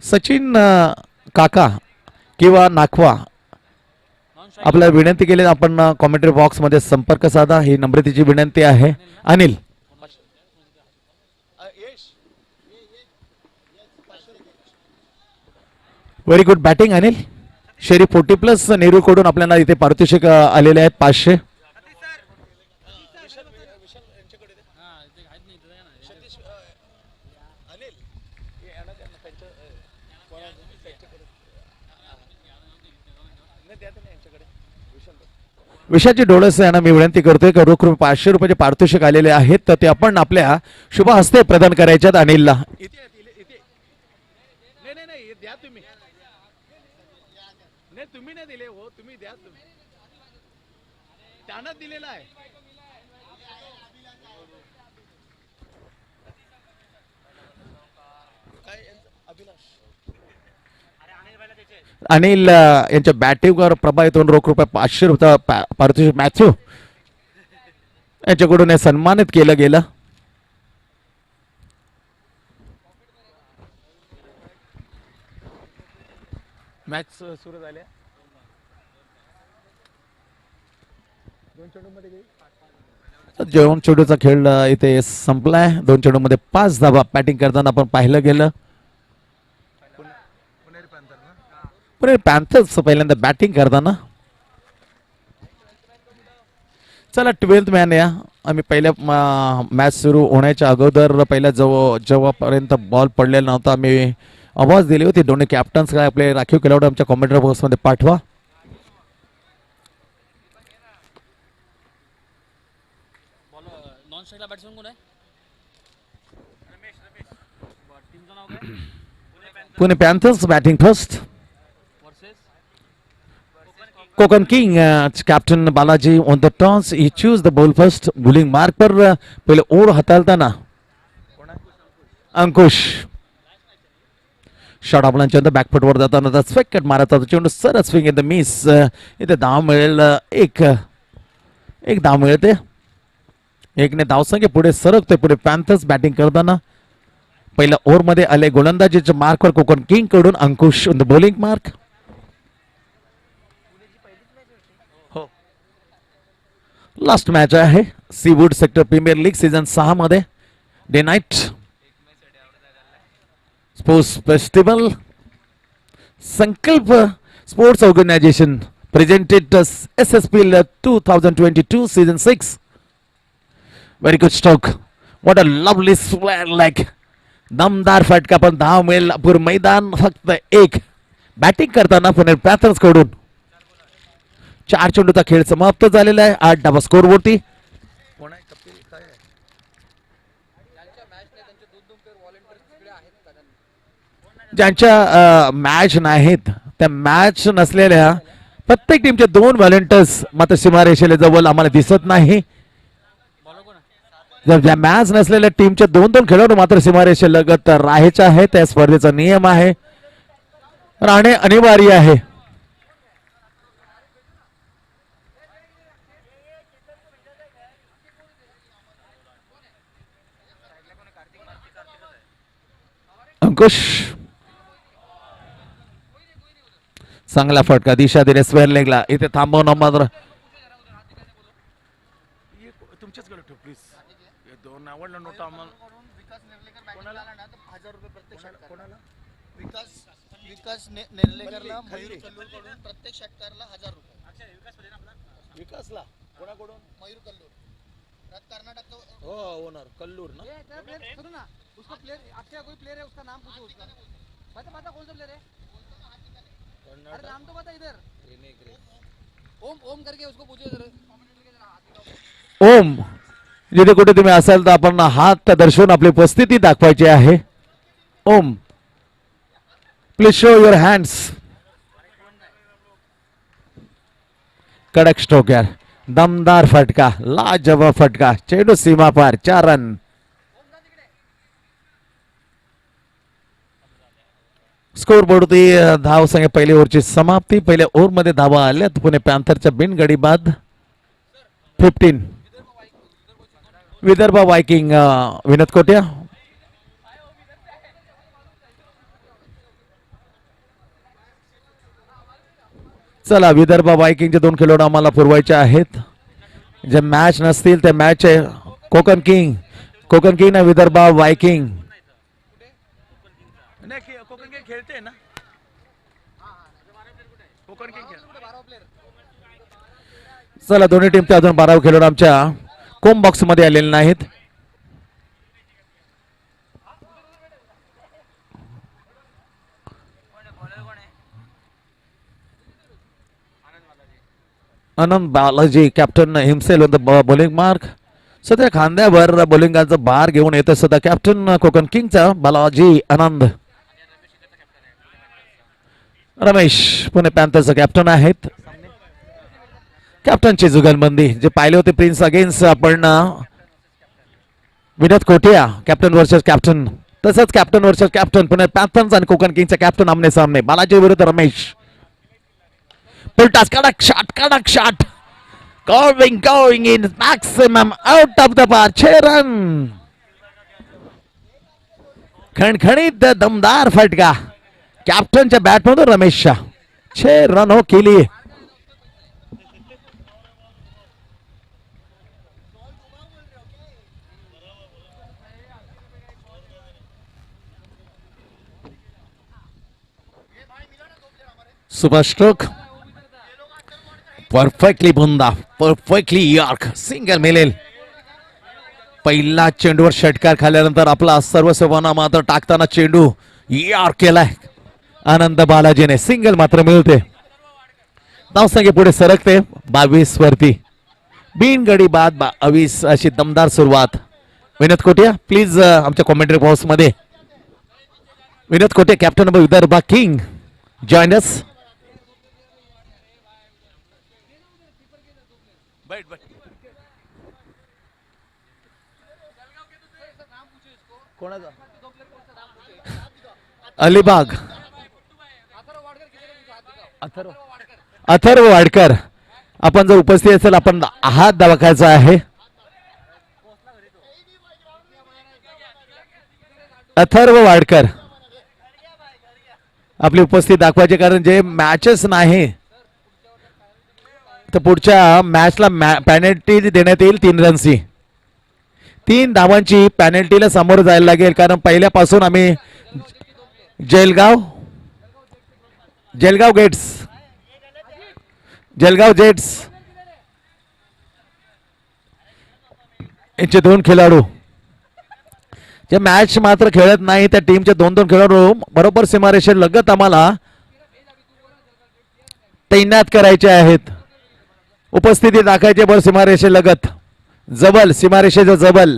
सचिन काका किंवा नाखवा आपल्याला विनंती केली आपण कॉमेंट्री बॉक्स मध्ये संपर्क साधा ही नम्रतेची विनंती आहे. Anil very good batting Anil. शेरी 40+ नेहरू कडून आपल्याला इथे पारितोषिक आलेले आहेत 500. विशालजी डोळस यांना मी विनंती करतोय की रोख 500 रुपयाचे पारितोषिक आलेले आहेत तर ते आपण आपल्या शुभ हस्ते प्रदान करायच्यात अनिलला. तुम्ही नाही दिले हो, तुम्ही द्या, त्यांना दिलेला आहे. अनिल यांच्या बॅटिंगवर प्रभावित रोख रुपये 500 रुपये पारितोषिक मॅथ्यू यांच्याकडून हे सन्मानित केलं गेलं. मॅच सुरू झाल्या. दोन चेंडूचा खेळ इथे संपलाय. 2 चेंडूमध्ये 5 धावा बॅटिंग करताना आपण पाहिलं गेलं. पुणे पॅन्थर्स पहिल्यांदा बॅटिंग करताना. चला 12th मॅन या. आम्ही पहिल्या मॅच सुरू होण्याच्या अगोदर पहिल्या जेव्हापर्यंत बॉल पडलेला नव्हता आम्ही आवाज दिली होती. दोन्ही कॅप्टन्स काय आपले राखीव खेळाडू आमच्या कॉमेंट्री बॉक्स मध्ये पाठवा. Pune Panthers batting first. Kokon King, Captain Balaji on the toss. He choose the ball first. Bowling mark पर पहले ओवर हाताळताना अंकुश शॉट आपला चंद बॅकफुट वर जाताना त्याचा स्विकेट मारता चेंडू सरळ स्विंग इन द मिस. इथे धाव मिळेल एक धाव मिळते. एकने धावसंख्या पुढे सरकते. पुढे पॅन्थर्स बॅटिंग करताना पहिल्या ओव्हर मध्ये आले गोलंदाजीच्या मार्कवर कोकण किंग कडून Ankush on the bowling mark. Last match आहे Seawood sector premier league season 6 मध्ये. Day night sports festival Sankalp sports organisation presented SSP 2022 season 6. Very good stroke. What a lovely square leg. दमदार फटका पण धाव मिळेल. पूर्ण मैदान फक्त एक. बॅटिंग करताना पुणे पॅथर्स कडून 4 चेंडूचा खेळ समाप्त झालेला आहे. 8 धावा स्कोर वरती. ज्यांच्या मॅच नाहीत त्या मॅच नसलेल्या प्रत्येक टीमचे 2 व्हॉलेंटियर्स मात्र सीमारेषेला जवळ आम्हाला दिसत नाही. जर मॅच नसलेल्या टीमचे 2 खेळाडू मात्र सीमारेषेलगत राहायचे आहे. त्या स्पर्धेचा नियम आहे. राहणे अनिवार्य आहे. अंकुश चांगला फटका दिशा दिले स्क्वेअर लेगला. इथे थांबवणं मात्र विकास नेर्लेकरला मयूर कल्लूरकडून प्रत्येक षटकाराला 1000 रुपये. विकासला कोणाकडून? मयूर कल्लूर कर्नाटक हो ओनर कल्लूर ना. सुनो ना उसका प्लेयर अच्छा कोई प्लेयर है उसका नाम पूछो उसका. बता कौन सा प्लेयर है. अरे नाम तो बता इधर. ओम करके उसको पूछो इधर. ओम जिथे कुठे तुम्ही असाल तर आपण हात दर्शवून आपली उपस्थिती दाखवायची आहे. ओम प्लीज शो युअर हँड्स. कडक स्ट्रोक यार. दमदार फटका. लाजवाब फटका. चेंडू सीमा पार. 4 रन. स्कोर बोर्डवरती धाव संख्या पहिल्या ओव्हरची समाप्ती. पहिल्या ओव्हर मध्ये धावा आल्यात पुणे पॅन्थरच्या बिनगडी बाद 15. विदर्भ वायकिंग विनोद कोट्या. चला विदर्भ वायकिंगचे 2 खेळाडू आम्हाला पुरवायचे आहेत. जे मॅच नसतील ते मॅच आहे कोकण किंग ना विदर्भ वायकिंग. कोकण किंग खेळते ना. कोकण किंग चला दोन्ही टीमचे अजून 12 खेळाडू आमच्या कोम बॉक्स मध्ये आलेले नाहीत. Anand Balaji captain himself on the bowling mark. सध्या खांद्यावर बॉलिंगाचा भार घेऊन येतो सध्या कॅप्टन कोकण किंगचा बालाजी आनंद. रमेश पुणे पॅन्थरचा कॅप्टन आहेत. कॅप्टनची जुगलबंदी जे पाहिले होते प्रिन्स अगेन्स्ट आपण Vinod Kotia captain versus captain, तसंच captain versus captain Pune panthers आणि कोकण किंगचा कॅप्टन आमने सामने. बालाजी विरुद्ध रमेश. पुलटास कडक shot going in maximum out of the park. 6 run. खणखणीत दमदार फटका कॅप्टनच्या बॅट मधून रमेशच्या. 6 रन हो केली. सुपर स्ट्रोक परफेक्टली बुंदा, परफेक्टली यॉर्क, सिंगल मिळेल. पहिला चेंडूवर षटकार खाल्यानंतर आपला सर्वस्वाना मात्र टाकताना चेंडू यॉर्क केलाय आनंद बालाजीने. सिंगल मात्र मिळते. धावसंख्या पुढे सरकते 22 वरती. बिनगडी बाद 22 अशी दमदार सुरुवात. विनोद कोटिया प्लीज आमच्या कॉमेंट्री बॉक्स मध्ये. विनोद कोटे captain of Vidarbha king join us. Alibag Atharva Wadkar आपण जर उपस्थित असेल आपण हात दाखवायचा आहे. अथर्व वाडकर आपली उपस्थिती दाखवायची, कारण जे मॅचेस नाही तर पुढच्या मॅचला पॅनल्टी देण्यात येईल 3 रनची. 3 धावांची पॅनल्टीला सामोरं जायला लागेल, कारण पहिल्यापासून आम्ही जलगाव जेट्स यांचे 2 खेळाडू जे मॅच मात्र खेळत नाही त्या टीमचे 2-2 खेळाडू बरोबर सीमारेषे लगत आम्हाला तैनात करायचे आहेत. उपस्थिती दाखवायची बरं सीमारेषे लगत. जबल सीमारेषेचं जबल.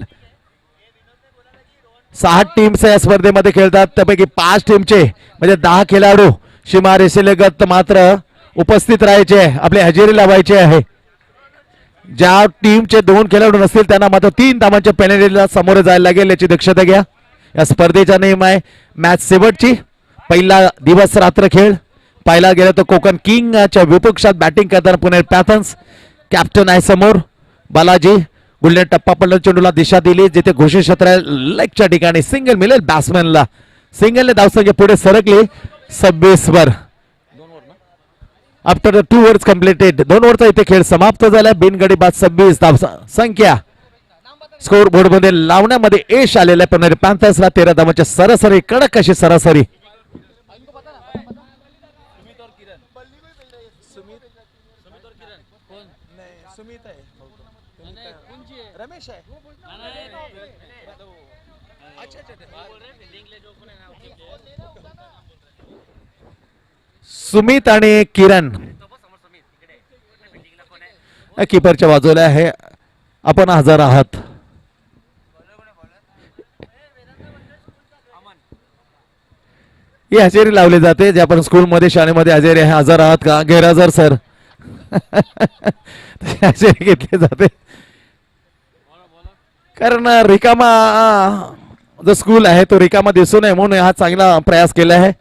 6 टीम्स या स्पर्धेमध्ये खेळतात, त्यापैकी 5 टीमचे म्हणजे 10 खेळाडू सीमारेषेलगत मात्र उपस्थित राहायचे, आपली हजेरी लावायची आहे. ज्या टीमचे 2 खेळाडू नसतील त्यांना मात्र 3 धावांच्या पेनल्टीला सामोरे जायला लागेल, याची दक्षता घ्या. या स्पर्धेचा नियम आहे मॅच शेवटची. पहिला दिवस रात्र खेळ. पाहिला गेला तर कोकण किंगच्या विपक्षात बॅटिंग करताना पुणे पॅथर्स कॅप्टन आहे समोर बालाजी. गुल्डन टप्पा पडला, चेंडूला दिशा दिली जिथे घोषित क्षेत्र लेगच्या ठिकाणी. सिंगल मिळेल बॅट्समॅनला. सिंगलने धावसंख्या पुढे सरकली 26 वर. After 2 overs completed. 2 ओव्हरचा इथे खेळ समाप्त झाला. बिनगडी बाद 26 धावसंख्या स्कोर बोर्ड मध्ये लावण्यामध्ये यश आलेलं आहे. पुणे पॅन्थर्सला 13 धावांच्या सरासरी, कडक अशी सरासरी. सुमित आणि किरण कीपरच्या बाजूला आहे. आपण हजर आहात. ही हजेरी लावली जाते जे आपण स्कूलमध्ये शाळेमध्ये हजेरी आहे. हजर आहात का? गैरहजर सर. हजेरी घेतली जाते कारण रिकामा जो स्कूल आहे तो रिकामा दिसू नये म्हणून हा चांगला प्रयास केला आहे.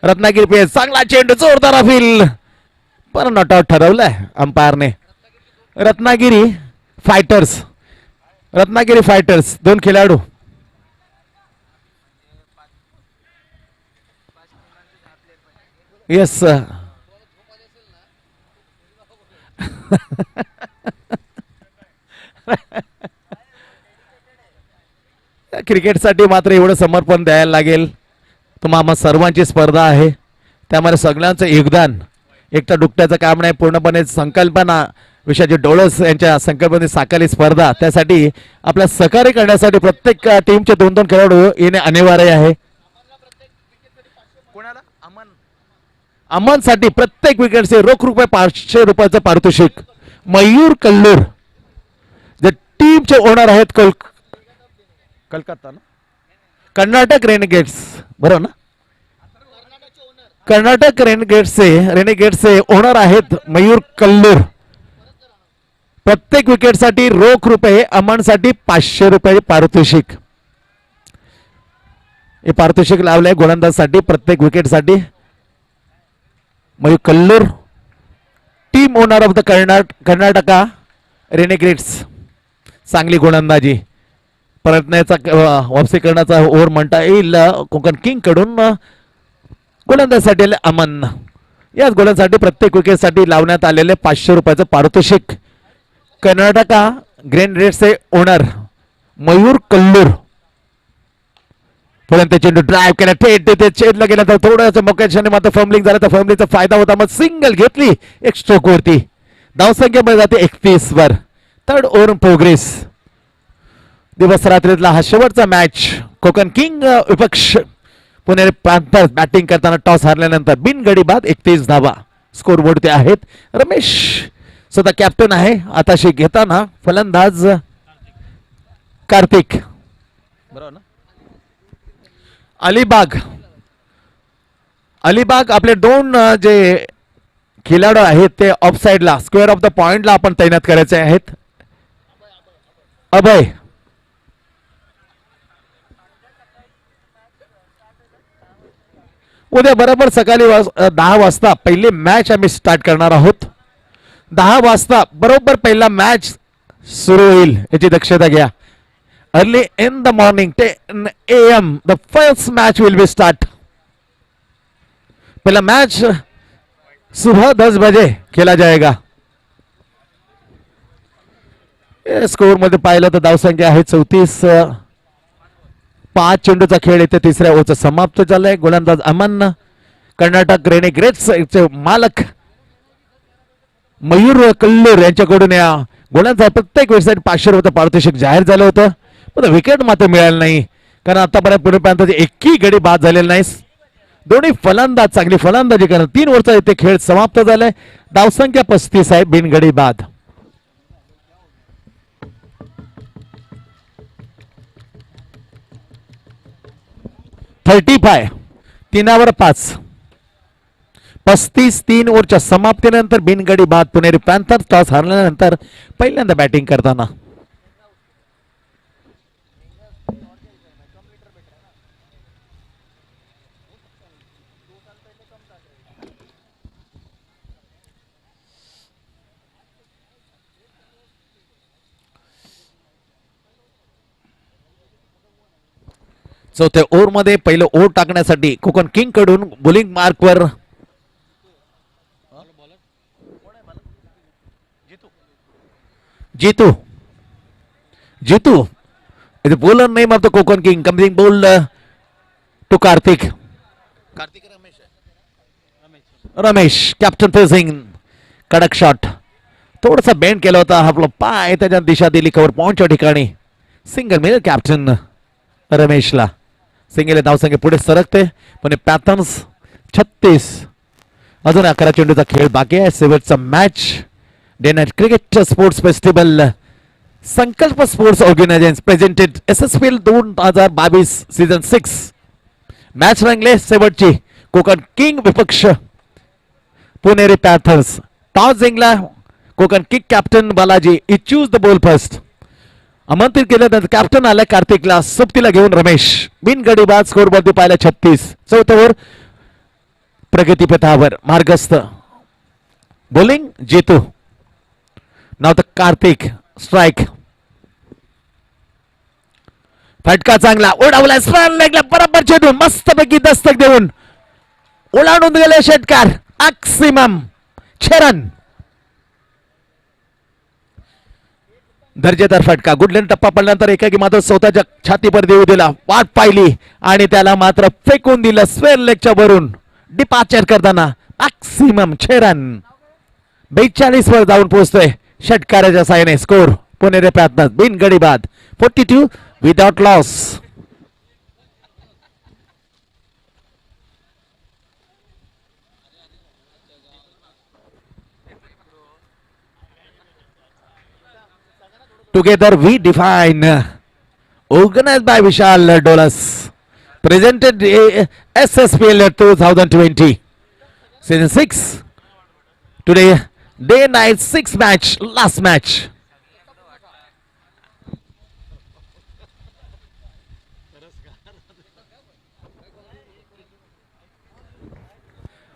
रत्नागिरी पेस चांगला चेंडू, जोरदार अपील, पण नॉट आउट ठरवलाय अंपायरने. रत्नागिरी फायटर्स 2 खेळाडू. येस क्रिकेटसाठी मात्र एवढं समर्पण द्यायला लागेल. तुम्हा सर्वांची स्पर्धा आहे, त्यामध्ये सगळ्यांचं योगदान एकटा दुकट्याचं काम नाही. पूर्णपणे संकल्पना विषयाचे डोळस यांच्या संकल्पने साकारली स्पर्धा. त्यासाठी आपल्या सहकार्य करण्यासाठी प्रत्येक टीमचे 2-2 खेळाडू येणे अनिवार्य आहे. अमनसाठी प्रत्येक विकेटचे रोख रुपये 500 रुपयाचं पारितोषिक. मयूर कल्लूर जे टीमचे ओनर आहेत कलकत्ता ना, कर्नाटक रेनेगेट्स, बरोबर ना, कर्नाटक रेनेगेट्सचे ओनर आहेत मयूर कल्लूर. प्रत्येक विकेटसाठी रोख रुपये, अमनसाठी 500 रुपये पारितोषिक. हे पारितोषिक लावले गोलंदाजसाठी प्रत्येक विकेटसाठी. Mayur Kallur, team owner of the Karnataka renegades. चांगली गोलंदाजी, परतण्याचा वापसी करण्याचा ओव्हर म्हणता येईल कोकण किंग कडून. गोलंदाजसाठी अमन. याच गोलंदाजसाठी प्रत्येक विकेटसाठी लावण्यात आलेले 500 रुपयाचं पारितोषिक. कर्नाटका ग्रेनेड्सचे ओनर मयूर कल्लूर. पर्यंत चेंडू ड्राईव्ह केला, थेट तिथे छेदला गेला तर थोडंसं मोक्याने मात्र फर्मलिंग झालं तर फर्मलिंगचा फायदा होता. मग सिंगल घेतली एक स्ट्रोक वरती. धावसंख्येमध्ये जाते 31 वर. Third over progress. दिवस रात्रीतला हा शेवटचा मॅच. कोकण किंग विपक्ष पुणेरी पॅंथर्स बॅटिंग करताना टॉस हारल्यानंतर बिनगडी बाद 31 धावा स्कोरबोर्ड ते आहेत. रमेश स्वतः कॅप्टन आहे. आताशी घेताना फलंदाज कार्तिक, बरोबर ना. अलिबाग आपले 2 जे खेळाडू आहेत ते ऑफ साइडला स्क्वेअर ऑफ द पॉइंटला आपण तैनात करायचे आहेत. अभय, उद्या बरोबर सकाळी 10 वाजता पहिली मॅच आम्ही स्टार्ट करणार आहोत. 10 वाजता बरोबर पहिला मॅच सुरू होईल, याची दक्षता घ्या. Early in the morning 10 AM the first match will be start. पहला मैच सुबह 10 बजे खेला जाएगा. स्कोर मध्ये पाहिलं तर धावसंख्या आहे 34. 5 चेंडूचा खेळ इथे तिसऱ्या ओव्हरचा समाप्त झालाय. गोलंदाज अमन. कर्नाटक रेनेग्रेट्स चे मालक मयूर कल्लूर यांच्याकडून या गोलंदाज प्रत्येक वेळेसाठी 500 रुपये पारितोषिक जाहीर झालं होतं, पण विकेट मात्र मिळालं नाही. कारण आतापर्यंत पुढेपर्यंत एकही गडी बाद झालेला नाही. दोन्ही फलंदाज चांगली फलंदाजी करत 3 ओव्हरचा इथे खेळ समाप्त झालाय. धावसंख्या 35 आहे, बिनगडी बाद. (35) 3/5 35. 3 ओव्हरच्या समाप्तीनंतर बिनगडी बाद. पुणेरी पॅंथर्स टॉस हारल्यानंतर पहिल्यांदा बॅटिंग करताना. चौथ्या ओव्हर मध्ये पहिलं ओव्हर टाकण्यासाठी कोकण किंग कडून बॉलिंग मार्कवर जीतू इथे बॉलर नाही मारतो Konkan king. Coming ball to Karthik. Ramesh captain facing. कडक शॉट, थोडासा बेंड केला होता. आपला पाय त्याच्या दिशा दिली कव्हर पॉइंटच्या ठिकाणी. सिंगल मिळेल कॅप्टन रमेशला. सिंगल धावसंख्या पुढे सरकते. पण पॅथर्न्स 36. अजून 11 चेंडूचा खेळ बाकी आहे. शेवटचा match day night cricket sports festival Sankalp sports organisation presented SSPL 2022 season 6 match रंगले. शेवटची कोकण किंग विपक्ष पुणेरी पॅथर्स. टॉस जिंकला Konkan king. Captain Balaji is choose the ball first. आमंत्रित केल्यानंतर कॅप्टन आला कार्तिकला. सोबतीला घेऊन रमेश. बिनगडी बाद. स्कोरवरती पाहिला 36. चौथ्या ओव्हर प्रगतीपथावर मार्गस्थ. बॉलिंग जेतू. नाव तर कार्तिक. स्ट्राइक. फटका चांगला उडवला. स्ट्राइक लागला बरोबर चेंडू मस्तपैकी दस्तक देऊन ओलांडून गेले षटकार. Maximum 6 run. दर्जेदार फटका. गुडलेन टप्पा पडल्यानंतर एकाकी मात्र स्वतःच्या छातीवर देऊ दिला, वाट पाहिली आणि त्याला मात्र फेकून दिलं स्क्वेअर लेगच्या वरून. डिपार्चर करताना मॅक्सिमम 6 रन 42 वर जाऊन पोहोचतोय षटकाराच्या साहाय्याने. स्कोर पुणेरी प्रयत्न बिन गडी बाद 42 without loss. Together we define, organized by Vishal Dolas, presented SSPL 2020 season 6. Today day night 6 match, last match.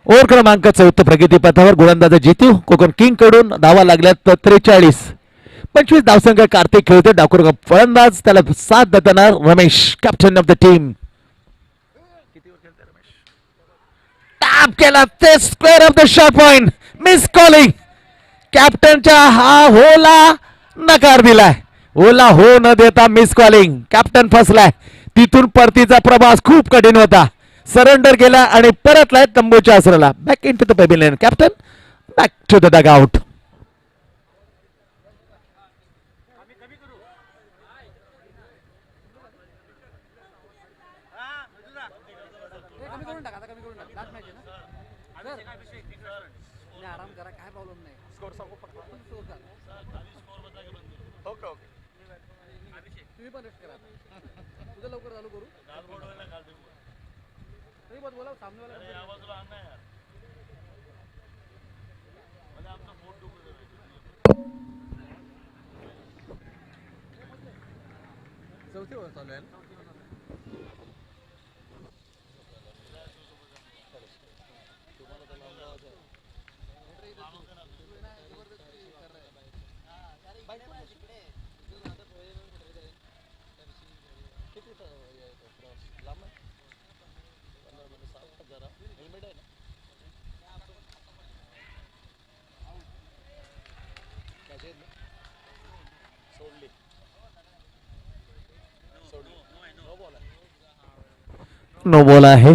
Over क्रमांक 14 प्रगतीपथावर गोलंदाज जितू कोकण किंग कडून धावा लागल्यात 43. 25 धावसंख्या कार्तिक खेळते. डाकुर फलंदाज, त्याला साथ देताना Ramesh, captain of the team. Tap केला ते square of the shot point. Miss calling. कॅप्टनच्या हा होला नकार दिलाय. होला हो न देता मिस कॉलिंग. कॅप्टन फसलाय. तिथून परतीचा प्रवास खूप कठीण होता. सरेंडर केला आणि परतलाय तंबूच्या आसराला. Back in to the pavilion. Captain back to the dugout. कमी करून टाक, आता कमी करून टाक. लास्ट मॅच आहे ना सर. नाही, आराम करा, काय प्रॉब्लेम नाही. स्कोर सांगू फक्त. स्कोर सांग. Okay okay. तुम्ही पण रेस्ट करा. उद्या लवकर चालू करू. तरी पण बोला सामने वाला चौथी ओव्हर चालू आहे ना. नो बॉल आहे.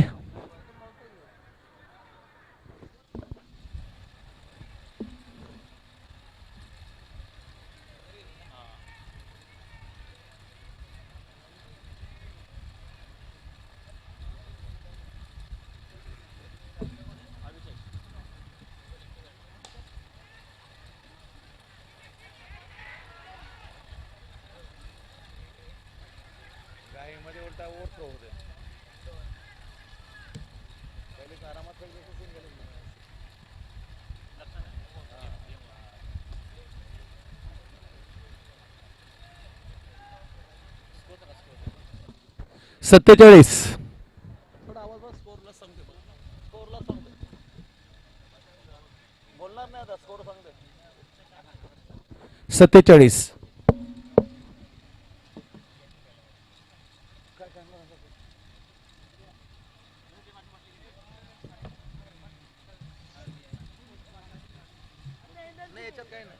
मध्ये उलटा ओव्हर थ्रो होते. पहिले आरामात गेले. 47. थोडा आवाज बघ. स्कोरला सांगते. स्कोरला सांगते. बोलणार नाही आता. स्कोर सांगते. 47. नाही याच्यात काही नाही.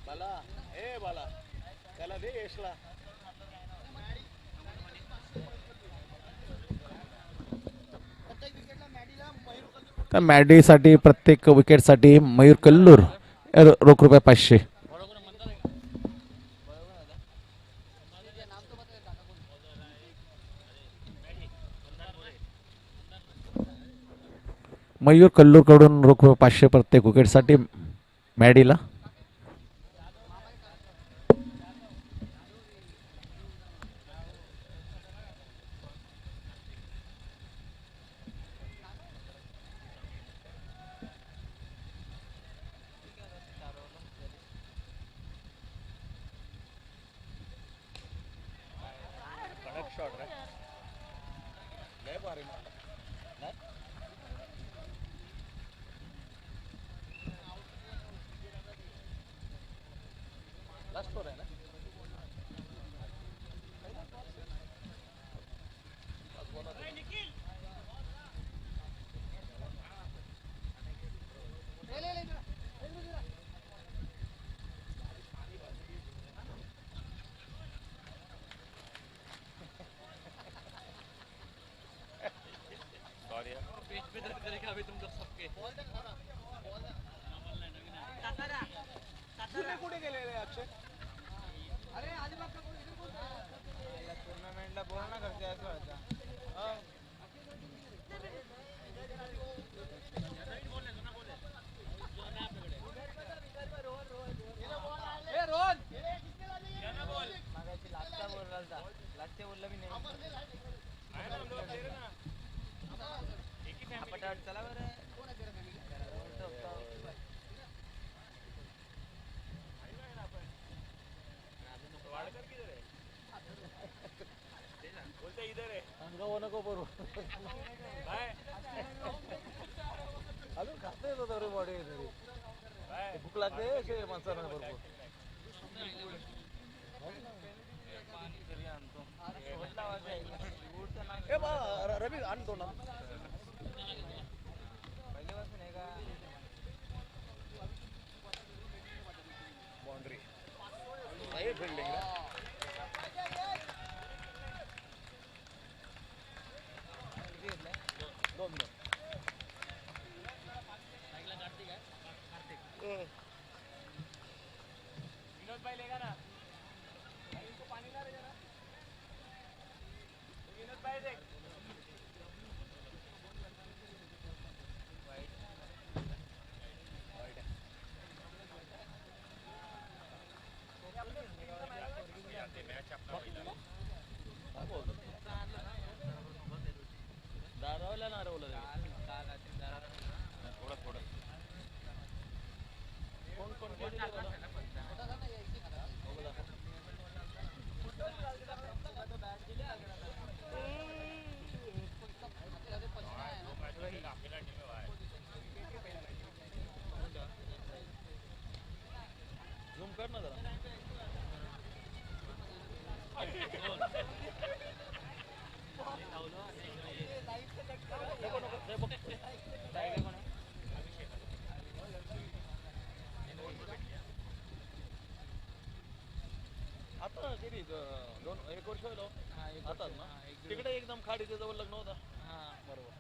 बाला ए बाला त्याला दे यशला. तर मॅडीसाठी प्रत्येक विकेटसाठी मयूर कल्लूर रोख रुपये 500. मयूर कल्लूर कडून रोख रुपये 500 प्रत्येक विकेटसाठी मॅडीला. शॉट रे. लय भारी मारला. टूर्नामेंटला बोल ना घरचे असं व्हायचा मागायची लास्टचा बोलला लास्टचे बोलला मी नाही पटापट चला बरं नको बरोबर अजून खात नाही रे बॉडी भूक लागते माणसाला बरोबर रवी आणतो ना पहिल्यापासून आहे का बाउंड्री आहे फिल्डिंग दोन विनोद भाई लेगा ना इनको पानी ला रहे ना विनोद भाई देख दारावला ना रवला थोडं थोडं कोण कोण कोण झूम कर ना जरा आता किती दोन एक वर्ष होईल आता ना तिकडे एकदम खाडीच्या जवळ लग्न होतं बरोबर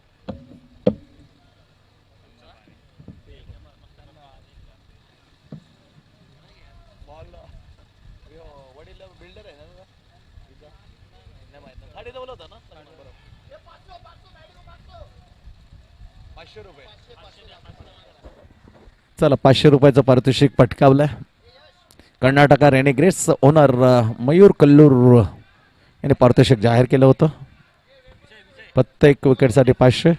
बॉल वडील बिल्डर आहे ना नाही माहित नाही खाडी जवळ होता ना बरोबर 500 रुपये चला 500 रुपयाचं पारितोषिक पटकावलंय कर्नाटका रेनेग्रेट्स ओनर मयूर कल्लूर यांनी पारितोषिक जाहीर केलं होतं प्रत्येक विकेटसाठी 500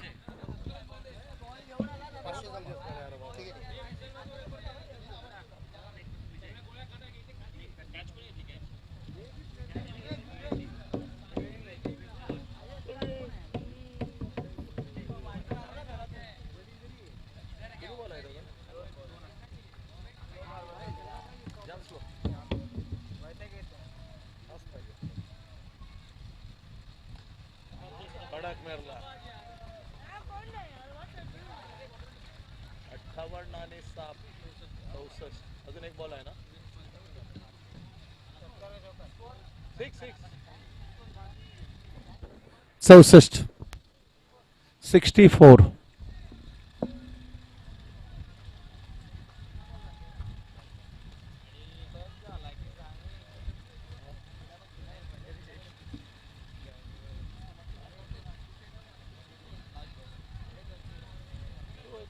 मेरला 58 आणि 7 64 अजून एक बॉल आहे ना 64 64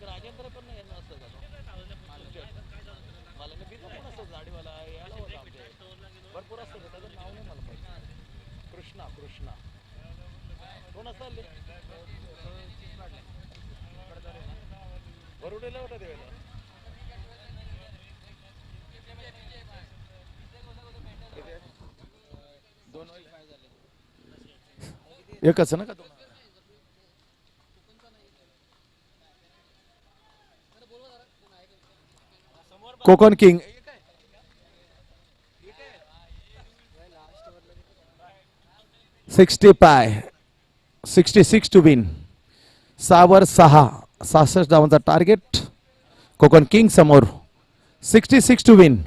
राजेंद्र पण नाही येणार असतं का मला मी बिझनेस पण असतो गाडीवाला यायला होता आमच्या भरपूर असतं त्याचं नाव नाही मला माहिती कृष्णा कृष्णा कोण असतं वरुडेला होता त्यावेळेला दोन एकच ना का कोकण किंग 66 टू विन 6 वर 6 66 धावांचा टार्गेट कोकण किंग समोर 66 to win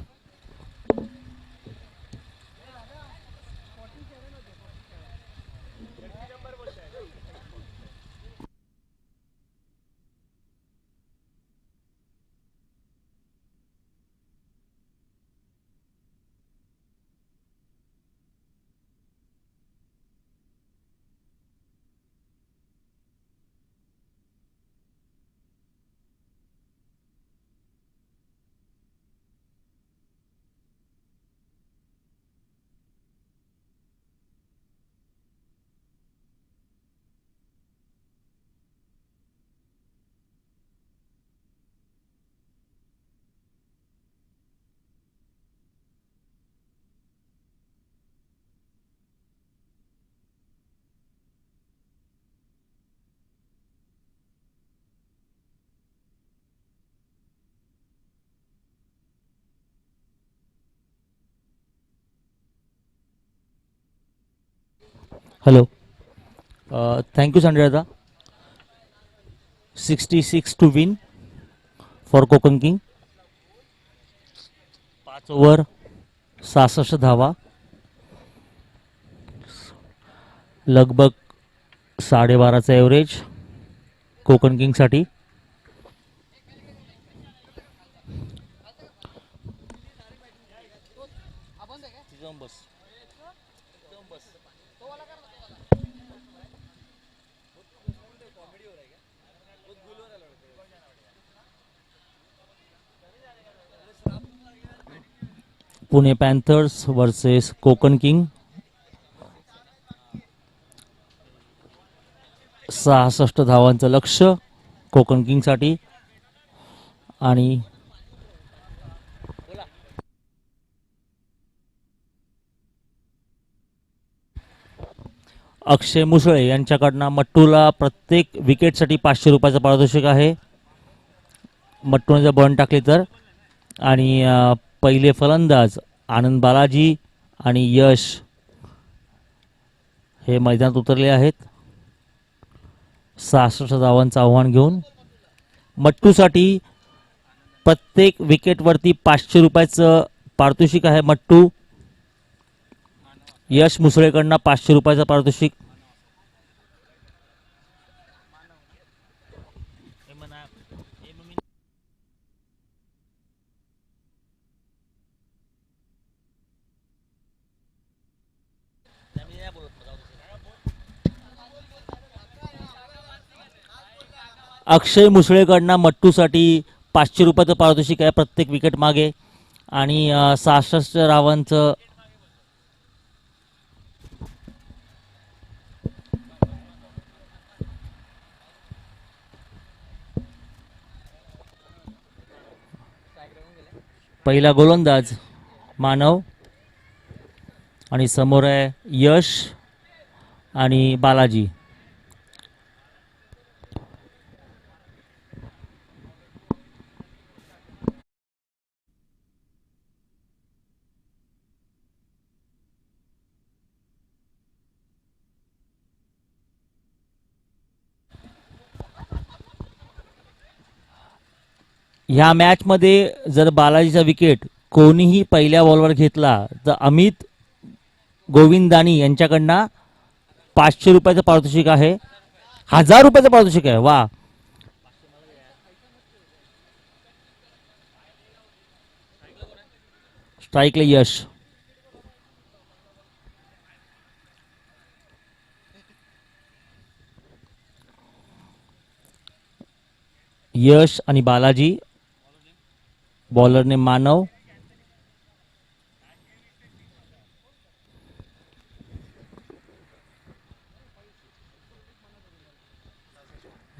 hello. Thank you Sanjay dada. 66 to win for Konkan king. 5 over 66 धावा, लगभग 12.5चा एव्हरेज कोकण किंगसाठी. Pune panthers versus Konkan king. 66 धावांचं लक्ष्य कोकण किंगसाठी. आणि अक्षय मुसळे यांच्याकडनं मट्टूला प्रत्येक विकेटसाठी 500 रुपयाचं पारितोषिक आहे, मट्टूने जर बॉल टाकली तर. आणि पहिले फलंदाज आनंद बालाजी आणि यश हे मैदानात उतरले आहेत 66 धावांचं आव्हान घेऊन. मट्टूसाठी प्रत्येक विकेटवरती 500 रुपयाचं पारितोषिक आहे मट्टू. यश मुसळेकडनं 500 रुपयाचं पारितोषिक. अक्षय मुसळेकडनं मट्टूसाठी 500 रुपयाचं पारितोषिक आहे प्रत्येक विकेट मागे. आणि 66 धावांचं पहिला गोलंदाज मानव आणि समोर आहे यश आणि बालाजी. ह्या मॅचमध्ये जर बालाजीचा विकेट कोणीही पहिल्या बॉलवर घेतला तर अमित गोविंदानी यांच्याकडनं 500 रुपयाचं पारितोषिक आहे. 1000 रुपयाचं पारितोषिक आहे. वा. स्ट्राईकला यश. यश आणि बालाजी. बॉलरने मानव.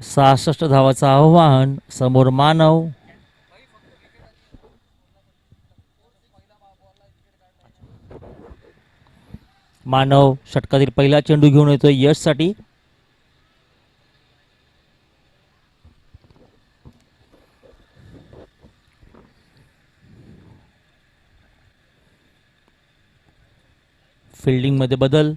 सहासष्ट धावाचं आव्हान. समोर मानव. मानव षटकातील पहिला चेंडू घेऊन येतोय यश साठी. फिल्डिंग मध्ये बदल.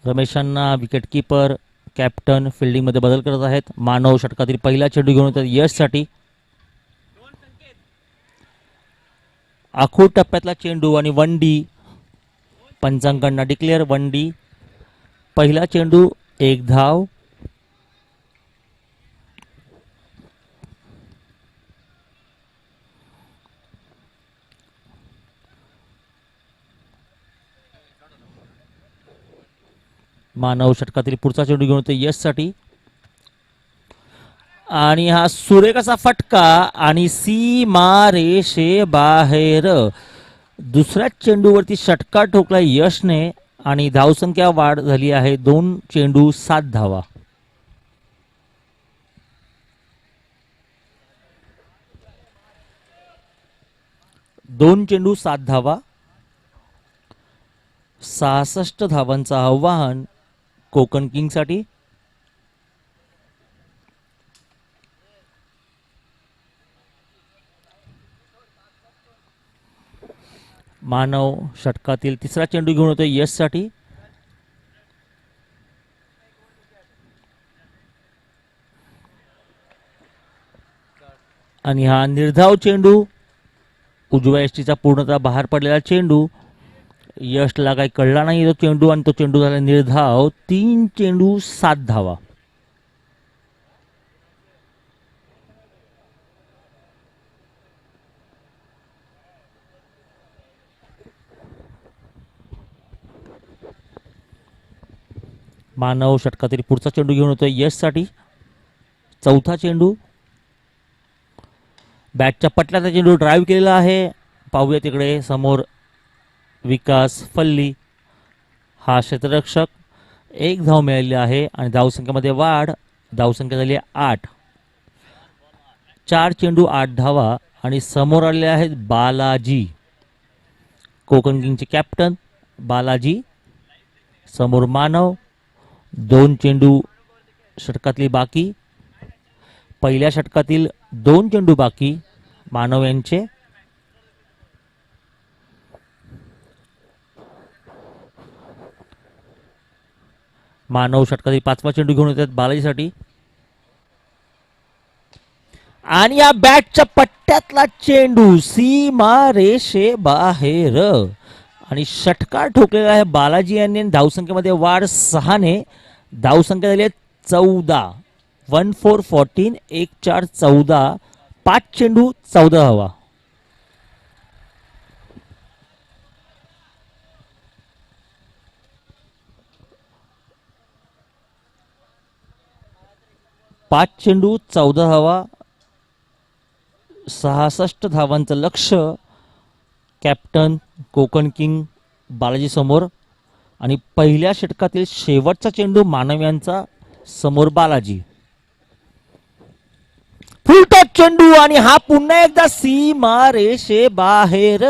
रमेशांना विकेट कीपर कॅप्टन फिल्डिंग मध्ये बदल करत आहेत. मानव षटकातील पहिला चेंडू घेऊन येतात यश साठी. आखूड टप्प्यातला चेंडू आणि 1 डी. पंचांकडनं declare 1 D. पहिला चेंडू 1 धाव. मानव षटकातील पुढचा चेंडू घेऊन येतो यश साठी. आणि हा सुरेख असा फटका आणि सीमा रेषे बाहेर. दुसऱ्या चेंडूवरती षटका ठोकला यशने आणि धावसंख्या वाढ झाली आहे 2 चेंडू 7 धावा. दोन चेंडू 7 धावा. 66 धावांचं आव्हान कोकण किंग साठी. मानव षटकातील तिसरा चेंडू घेऊन येतोय यश साठी. आणि हा निर्धाव चेंडू, उजव्या यष्टीचा पूर्णतः बाहेर पडलेला चेंडू. यशला काही कळला नाही तो चेंडू आणि तो चेंडू झाला निर्धाव. 3 चेंडू 7 धावा. मानव षटकातील पुढचा चेंडू घेऊन येतोय यशसाठी. चौथा चेंडू, बॅटच्या पटल्याचा चेंडू ड्राईव्ह केलेला आहे. पाहूया तिकडे समोर विकास फल्ली हा क्षेत्ररक्षक. 1 धाव मिळालेली आहे आणि धावसंख्येमध्ये वाढ. धावसंख्या झाली 8. 4 चेंडू 8 धावा आणि समोर आलेले आहेत बालाजी, कोकण किंगचे कॅप्टन बालाजी. समोर मानव. 2 चेंडू षटकातली बाकी. पहिल्या षटकातील 2 चेंडू बाकी मानव यांचे. मानव षटकातील 5वा चेंडू घेऊन येतात बालाजीसाठी. आणि या बॅटच्या पट्ट्यातला चेंडू सीमा रेषे बाहेर आणि षटकार ठोकलेला आहे बालाजी यांनी. धावसंख्येमध्ये वाढ 6 ने. धावसंख्या झाली आहे 14. 1-4-14 1-4-14. 5 चेंडू 14 धावा. पाच चेंडू 14 धावा. 66 धावांचं लक्ष कॅप्टन कोकण किंग बालाजी समोर. आणि पहिल्या षटकातील शेवटचा चेंडू मानव यांचा समोर बालाजी. फुलटॉस चेंडू आणि हा पुन्हा एकदा सीमा रेषे बाहेर.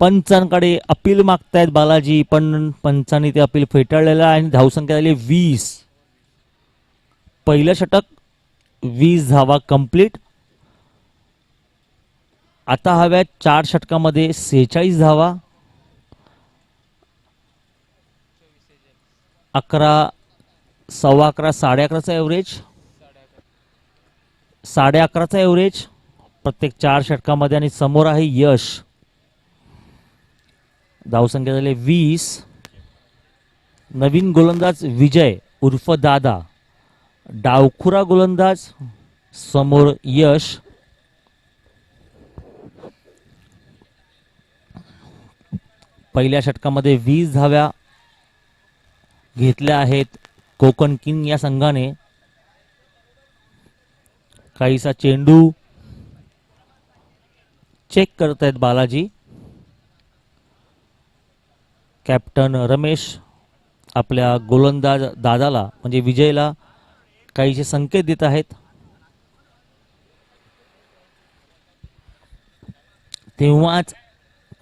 पंचांकडे अपील मागतायत बालाजी, पण पंचांनी ते अपील फेटाळलेलं आहे आणि धावसंख्या झाली 20. पहिलं षटक 20 धावा कंप्लीट. आता हव्यात 4 षटकामध्ये 46 धावा. 11, 11.25, 11.5चा एव्हरेज. 11.5चा एव्हरेज प्रत्येक 4 षटकामध्ये. आणि समोर आहे यश. धावसंख्या झाली 20. नवीन गोलंदाज विजय उर्फ दादा. डावखुरा गोलंदाज समोर यश. पहिल्या षटकामध्ये 20 धाव्या घेतल्या आहेत कोकण किंग या संघाने. काहीसा चेंडू चेक करत आहेत बालाजी. कॅप्टन रमेश आपल्या गोलंदाज दादाला म्हणजे विजयला काहीसे संकेत देत आहेत. तेव्हाच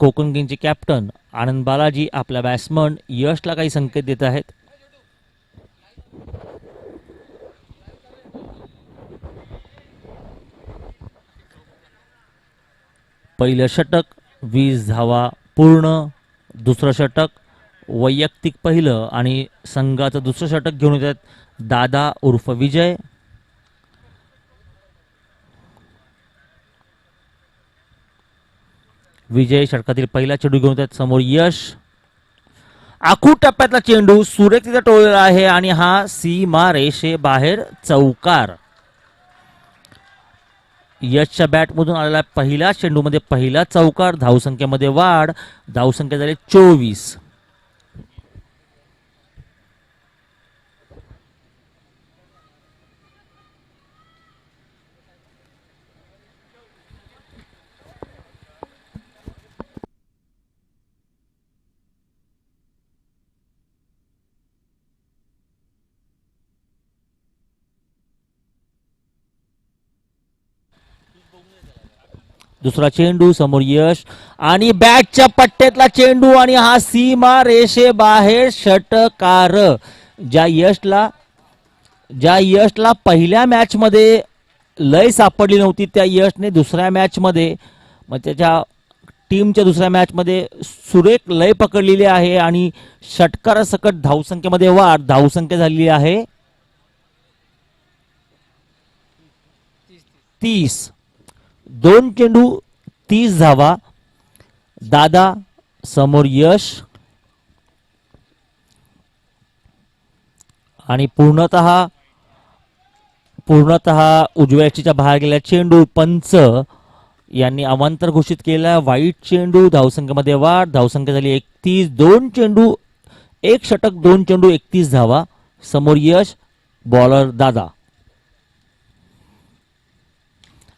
कोकण किंगचे कॅप्टन आनंद बालाजी आपल्या बॅट्समन यशला काही संकेत देत आहेत. पहिलं षटक 20 धावा पूर्ण. दुसरं षटक वैयक्तिक पहिलं आणि संघाचं दुसरं षटक घेऊन येतात दादा उर्फ विजय. विजय षटकातील पहिला चेंडू घेऊन येतात समोर यश. आखूड टप्प्यातला चेंडू सुरेखीचा टोळलेला आहे आणि हा सीमा रेषे बाहेर चौकार. यशच्या बॅटमधून आलेला पहिल्या चेंडूमध्ये पहिला चौकार. धावसंख्येमध्ये वाढ. धावसंख्या झाली 24. दुसरा चेंडू समोर यश आणि बॅटच्या पट्ट्यातला चेंडू आणि हा सीमा रेषे बाहेर षटकार. ज्या यशला पहिल्या मॅच मध्ये लय सापडली नव्हती त्या यशने दुसऱ्या मॅच मध्ये त्याच्या टीमच्या दुसऱ्या मॅच मध्ये सुरेख लय पकडलेली आहे आणि षटकारासकट धावसंख्येमध्ये वाढ. धावसंख्या झालेली आहे 30. 2 चेंडू 30 धावा. दादा समोर यश. आणि पूर्णतः उजव्या यष्टीच्या बाहेर गेलेला चेंडू पंच यांनी अवांतर घोषित केला. वाईट चेंडू. धावसंख्येमध्ये वाढ. धावसंख्या झाली 31. 2 चेंडू 1 षटक 2 चेंडू 31 धावा. समोर यश. बॉलर दादा.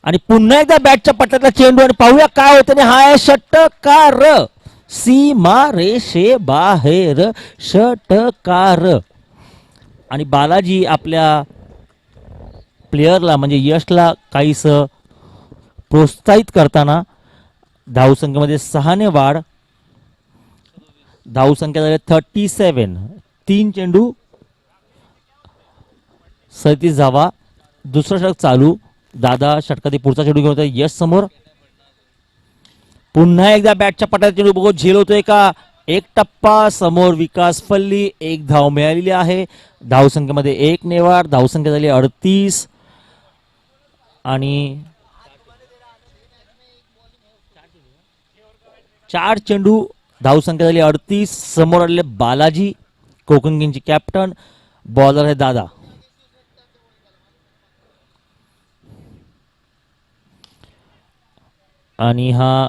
आणि पुन्हा एकदा बॅटच्या पट्ट्यातला चेंडू आणि पाहूया काय होतं. हा आहे षटकार. सीमा रेषे बाहेर षटकार. आणि बालाजी आपल्या प्लेयरला म्हणजे यशला काहीस प्रोत्साहित करताना धावसंख्येमध्ये 6 ने वाढ. धावसंख्या झाली 37. 3 चेंडू 37 धावा. दुसरा षटक चालू. दादा षटकातील पुढचा चेंडू घेऊन यश समोर. पुन्हा एकदा बॅटच्या पट्ट्यात चेंडू बघू झेल होतोय का. एक टप्पा. समोर विकास फल्ली. 1 धाव मिळालेली आहे. धावसंख्येमध्ये 1 ने वाढ. धावसंख्या झाली 38. आणि 4 चेंडू. धावसंख्या झाली 38. समोर आलेले बालाजी कोकण किंगचे कॅप्टन. बॉलर आहे दादा. आणि हा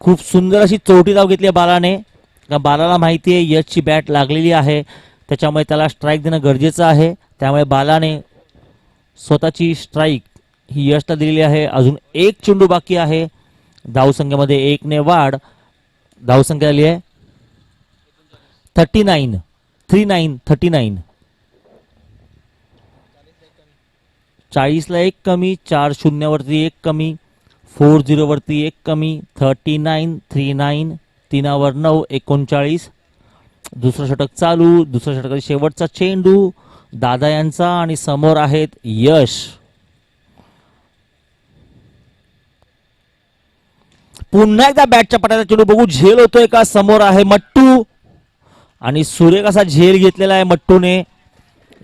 खूप सुंदर अशी चौटी धाव घेतली बालाने. बालाला माहिती आहे यशची बॅट लागलेली आहे, त्याच्यामुळे त्याला स्ट्राईक देणं गरजेचं आहे. त्यामुळे बालाने स्वतःची स्ट्राईक ही यशला दिलेली आहे. अजून 1 चेंडू बाकी आहे. धावसंख्येमध्ये 1 ने वाढ. धावसंख्या आली आहे 39. 39. 40 ला 1 कमी. 4-0 वरती 1 कमी. 4-0 वरती 1 कमी. 39. 39. 3 वर 9. 39. दुसरं षटक चालू. दुसऱ्या षटकाचा शेवटचा चेंडू दादा यांचा आणि समोर आहेत यश. पुन्हा एकदा बॅटच्या पट्ट्याचा चेंडू बघू झेल होतोय का. समोर आहे मट्टू आणि सुरेख असा झेल घेतलेला आहे मट्टूने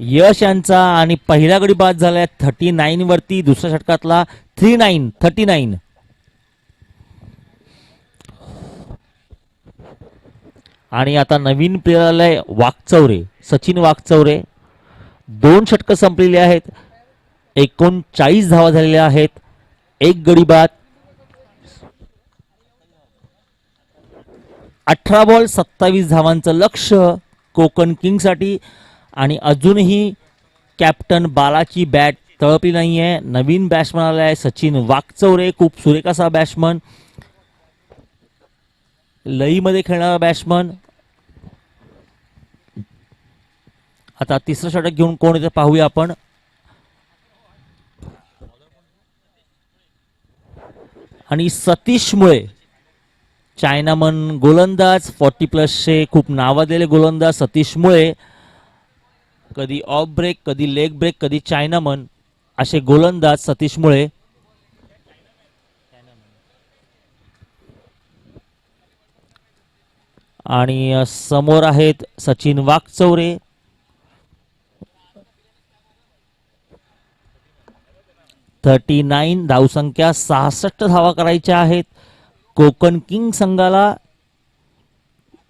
यश यांचा. आणि पहिला गडी बाद झालाय 39 वरती. दुसऱ्या षटकातला 39. आणि आता नवीन प्लेयर आलाय वाकचौरे. सचिन वाकचौरे. 2 षटकं संपलेली आहेत. 39 धावा झालेल्या आहेत. 1 गडी बाद. 18 बॉल 27 धावांचं लक्ष्य कोकण किंग साठी. आणि अजूनही कॅप्टन बालाची बॅट तळपली नाहीये. नवीन बॅट्समन आलाय सचिन वाकचौरे. खूप सुरेख असा बॅट्समन. लईमध्ये खेळणारा बॅट्समन. आता तिसरं षटक घेऊन कोण येते पाहूया आपण. आणि सतीश मुळे चायनामन गोलंदाज 40+ खूप नावाजलेले गोलंदाज सतीश मुळे. कधी ऑफ ब्रेक, कधी लेग ब्रेक, कधी चायनामन असे गोलंदाज सतीश मुळे. आणि समोर आहेत सचिन वाकचौरे. धावसंख्या 66 धावा करायच्या आहेत. कोकण किंग संघाला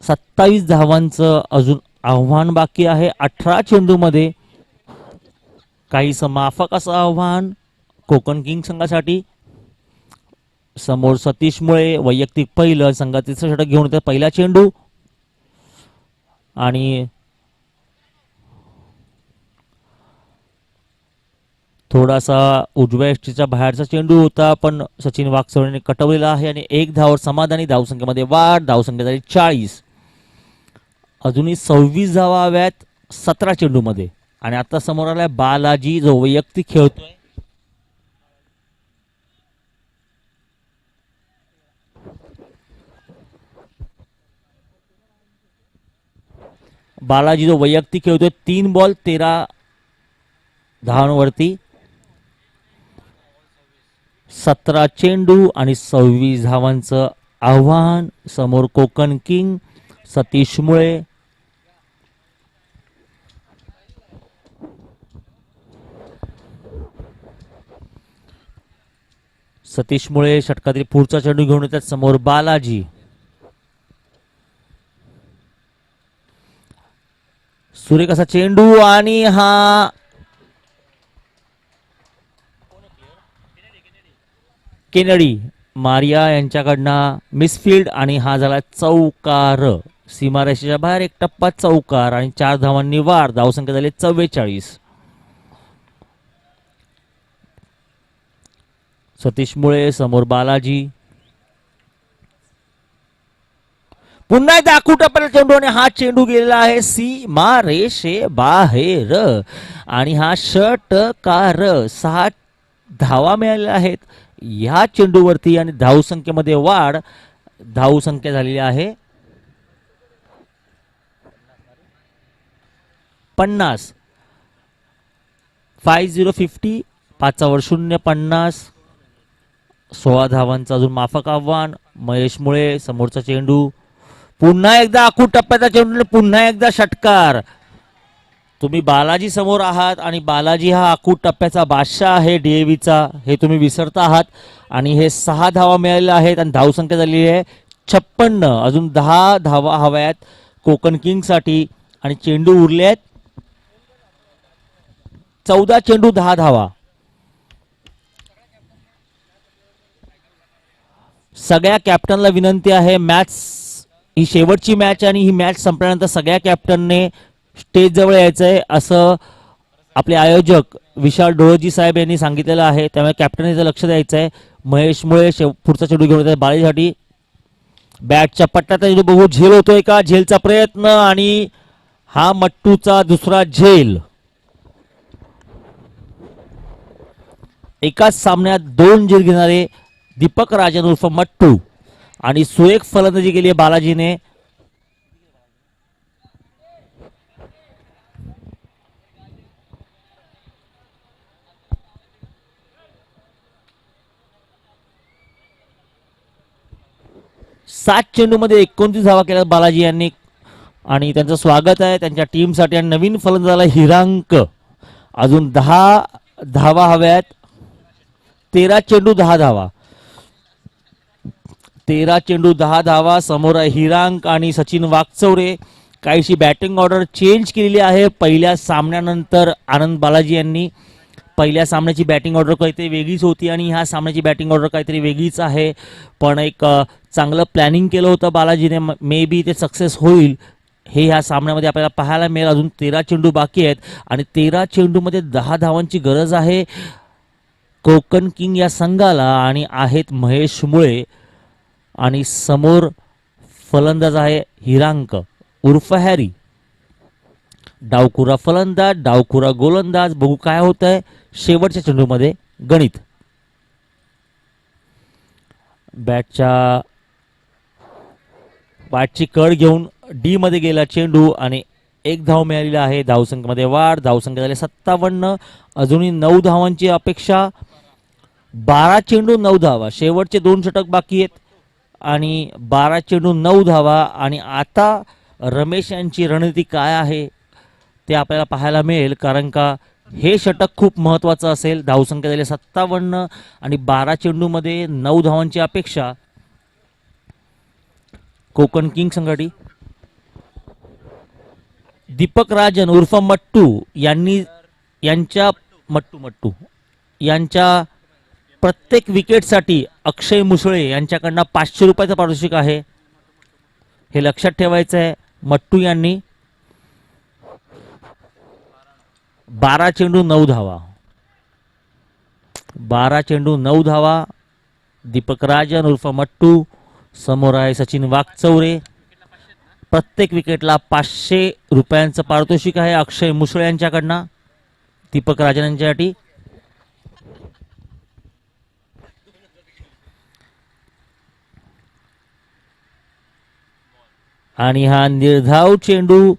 27 धावांचं अजून आव्हान बाकी आहे. 18 चेंडूमध्ये काहीस माफक असं आव्हान कोकण किंग संघासाठी. समोर सतीश मुळे वैयक्तिक पहिलं. संघात तिसरं षटक घेऊन येतात. पहिला चेंडू आणि थोडासा उजव्या यष्टीच्या बाहेरचा चेंडू होता, पण सचिन वाकचौरेने कटवलेला आहे. आणि 1 धावावर समाधानी. धावसंख्येमध्ये वाढ. धावसंख्या झाली 40. अजूनही 26 धावा हव्यात 17 चेंडूमध्ये. आणि आता समोर आलाय बालाजी जो वैयक्तिक खेळतोय. बालाजी जो वैयक्तिक खेळतोय. 3 बॉल 13 धावांवरती. 17 चेंडू आणि 26 धावांचं आव्हान. समोर कोकण किंग सतीश मुळे. सतीश मुळे षटकातील पुढचा चेंडू घेऊन येतात. समोर बालाजी. सुरेख असा चेंडू आणि हा केनडी मारिया यांच्याकडनं मिसफिल्ड आणि हा झाला चौकार. सीमारेषेच्या बाहेर एक टप्पा चौकार आणि 4 धावांनी वाढ. धावसंख्या झाली 44. सतीश मुळे समोर बालाजी. पुन्हा एकदा आखूट टप्प्याला चेंडू आणि हा चेंडू गेलेला आहे सीमा रेषे बाहेर आणि हा षटकार. 6 धावा मिळालेल्या आहेत ह्या चेंडूवरती आणि धावसंख्येमध्ये वाढ. धावसंख्या झालेली आहे 50. 50 5वर 0 50. 16 धावांचं अजून माफक आव्हान. महेश मुळे समोरचा चेंडू. पुन्हा एकदा आखूट टप्प्याचा चेंडू. पुन्हा एकदा षटकार. तुम्ही बालाजी समोर आहात आणि बालाजी हा आखूट टप्प्याचा बादशाह आहे डीएव्हीचा, हे तुम्ही विसरता आहात. आणि हे 6 धावा मिळालेल्या आहेत आणि धावसंख्या झालेली आहे 56. अजून 10 धावा हव्यात कोकण किंग्ससाठी आणि चेंडू उरले आहेत 14 चेंडू 10 धावा. सगळ्या कॅप्टनला विनंती आहे, मॅच ही शेवटची मॅच आणि ही मॅच संपल्यानंतर सगळ्या कॅप्टनने स्टेज जवळ यायचंय असं आपले आयोजक विशाल डोळजी साहेब यांनी सांगितलेलं आहे. त्यामुळे कॅप्टनचं लक्ष द्यायचं आहे. महेश मुळे पुढचा चेंडू घेऊन येतात बाळीसाठी. बॅटच्या पट्ट्यात बघू झेल होतोय का. झेलचा प्रयत्न आणि हा मट्टूचा दुसरा झेल. एकाच सामन्यात 2 झेल घेणारे दीपक राजन उर्फ मट्टू आणि सुरेख फलंदाजी केली आहे बालाजीने. सात चेंडूमध्ये 29 धावा केल्या बालाजी यांनी आणि त्यांचं स्वागत आहे त्यांच्या टीमसाठी. आणि नवीन फलंदाजाला हिरांक. अजून 10 धावा हव्यात. 13 चेंडू 10 धावा. 13 चेंडू 10 धावा. समोर आहे हिरांक आणि सचिन वाकचौरे. काहीशी बॅटिंग ऑर्डर चेंज केलेली आहे पहिल्या सामन्यानंतर. आनंद बालाजी यांनी पहिल्या सामन्याची बॅटिंग ऑर्डर काहीतरी वेगळीच होती आणि ह्या सामन्याची बॅटिंग ऑर्डर काहीतरी वेगळीच आहे. पण एक चांगलं प्लॅनिंग केलं होतं बालाजीने. मे बी ते सक्सेस होईल हे ह्या सामन्यामध्ये आपल्याला पाहायला मिळेल. अजून 13 चेंडू बाकी आहेत आणि 13 चेंडूमध्ये 10 धावांची गरज आहे कोकण किंग या संघाला. आणि आहेत महेश मुळे आणि समोर फलंदाज आहे हिरांक उर्फ हॅरी. डावखुरा फलंदाज, डावखुरा गोलंदाज. बघू काय होत आहे शेवटच्या चेंडूमध्ये गणित. बॅटची कड घेऊन डी मध्ये गेला चेंडू आणि 1 धाव मिळालेला आहे. धावसंख्येमध्ये वाढ. धावसंख्या झाली 57. अजूनही 9 धावांची अपेक्षा. 12 चेंडू 9 धावा. शेवटचे 2 षटक बाकी आहेत आणि 12 चेंडू 9 धावा. आणि आता रमेश यांची रणनीती काय आहे ते आपल्याला पाहायला मिळेल, कारण का हे षटक खूप महत्त्वाचं असेल. धावसंख्या झाली 57 आणि 12 चेंडूमध्ये 9 धावांची अपेक्षा कोकण किंग संघाटी. दीपक राजन उर्फ मट्टू यांच्या प्रत्येक विकेटसाठी अक्षय मुसळे यांच्याकडनं 500 रुपयाचं पारितोषिक आहे. हे लक्षात ठेवायचं आहे. मट्टू यांनी 12 चेंडू 9 धावा. 12 चेंडू 9 धावा. दीपक राजन उर्फ मट्टू. समोर आहे सचिन वाकचौरे. प्रत्येक विकेटला 500 रुपयांचं पारितोषिक आहे अक्षय मुसळे यांच्याकडनं दीपक राजन यांच्यासाठी. आणि हा निर्धाव चेंडू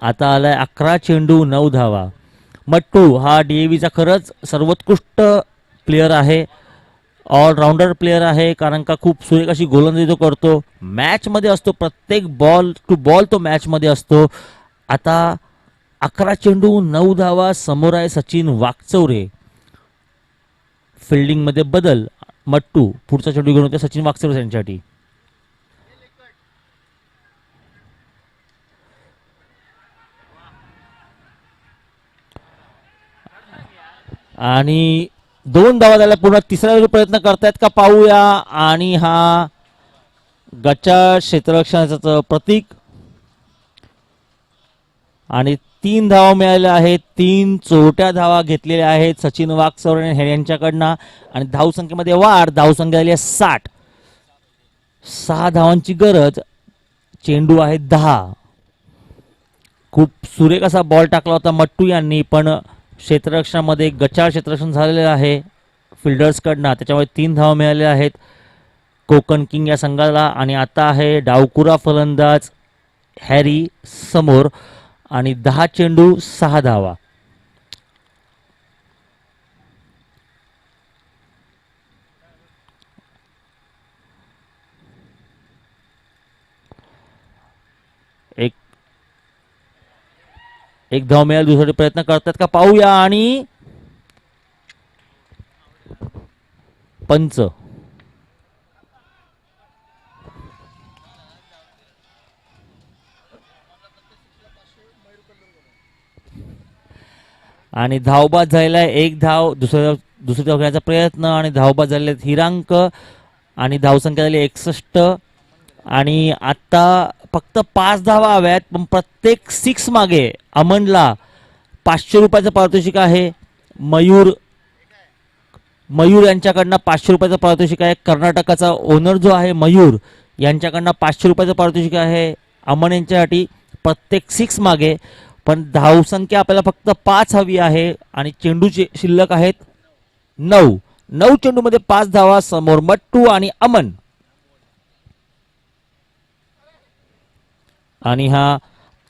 आता आलाय 11 चेंडू 9 धावा. मट्टू हा डीएव्हीचा खरंच सर्वोत्कृष्ट प्लेयर आहे. ऑलराऊंडर प्लेयर आहे, कारण का खूप सुरेख अशी गोलंदाजी तो करतो. मॅचमध्ये असतो. प्रत्येक बॉल टू बॉल तो मॅचमध्ये असतो. आता 11 चेंडू 9 धावा. समोर आहे सचिन वाकचौरे. फिल्डिंगमध्ये बदल. मट्टू पुढचा चेंडू घेऊन होते सचिन वाकचौरे यांच्यासाठी. आणि 2 धावा झाल्या, पुन्हा तिसरा प्रयत्न करतायत का पाहूया. आणि हा गच्चा क्षेत्ररक्षणाचं प्रतीक. आणि 3 धावा मिळाल्या आहेत. 3 चोरट्या धावा घेतलेल्या आहेत सचिन वाकचौरे यांच्याकडनं. आणि धावसंख्येमध्ये वाढ. धावसंख्या झाली आहे 60. 6 धावांची गरज. चेंडू आहे 10. खूप सुरेख असा बॉल टाकला होता मट्टू यांनी, पण क्षेत्ररक्षणामध्ये गचाळ क्षेत्ररक्षण झालेलं आहे फिल्डर्सकडनं. त्याच्यामुळे 3 धावा मिळाल्या आहेत कोकण किंग या संघाला. आणि आता आहे डावकुरा फलंदाज हॅरी समोर. आणि 10 चेंडू 6 धावा. एक धाव मिळाली. दुसरा प्रयत्न करतात का पाहूया. आणि पंच. आणि धावबाद झालेला आहे 1 धाव. दुसरी धाव घेण्याचा प्रयत्न आणि धावबाद झालेले आहेत हिरांक. आणि धावसंख्या झाली 61. आणि आता फक्त 5 धावा हव्यात, पण प्रत्येक 6 मागे अमनला 500 रुपयाचं पारितोषिक आहे. मयूर यांच्याकडनं 500 रुपयाचं पारितोषिक आहे. कर्नाटकाचा ओनर जो आहे मयूर यांच्याकडनं 500 रुपयाचं पारितोषिक आहे अमन यांच्यासाठी प्रत्येक 6 मागे. पण धावसंख्या आपल्याला फक्त 5 हवी आहे. आणि चेंडूचे शिल्लक आहेत 9. 9 चेंडूमध्ये 5 धावा. समोर मट्टू आणि अमन. आणि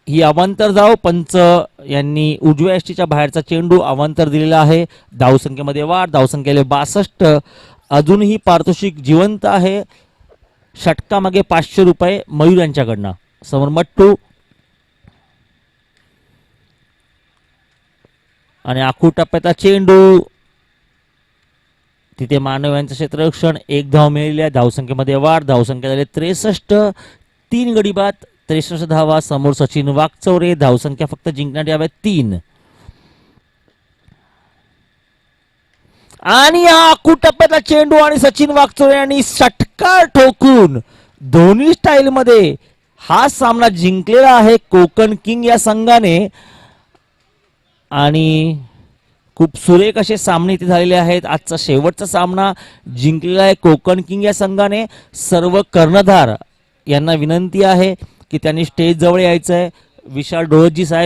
ही अवांतर धाव. पंच यांनी उजव्या यष्टीच्या बाहेरचा चेंडू अवांतर दिलेला आहे. धावसंख्येमध्ये वाढ. धावसंख्येला 62. अजूनही पारितोषिक जिवंत आहे. षटकामागे 500 रुपये मयूर यांच्याकडनं. समोर मट्टू. आणि आखूड टप्प्याचा चेंडू. तिथे मानव यांचं क्षेत्ररक्षण. 1 धाव मिळाली आहे. धावसंख्येमध्ये वाढ. धावसंख्या झाली 63. 3 गडी बाद. 63 धावा. समोर सचिन वाकचौरे. धावसंख्या फक्त जिंकण्यात याव्यात 3. आणि हा आखूड टप्प्यातला चेंडू. आणि सचिन वाकचौरे यांनी षटकार ठोकून दोन्ही स्टाईल मध्ये हा सामना जिंकलेला आहे कोकण किंग या संघाने. आणि खूप सुरेख असे सामने इथे झालेले आहेत. आजचा शेवटचा सामना जिंकलेला आहे कोकण किंग या संघाने. सर्व कर्णधार यांना विनंती आहे की त्यांनी स्टेज जवळ यायचं आहे. विशाल डोळजी साहेब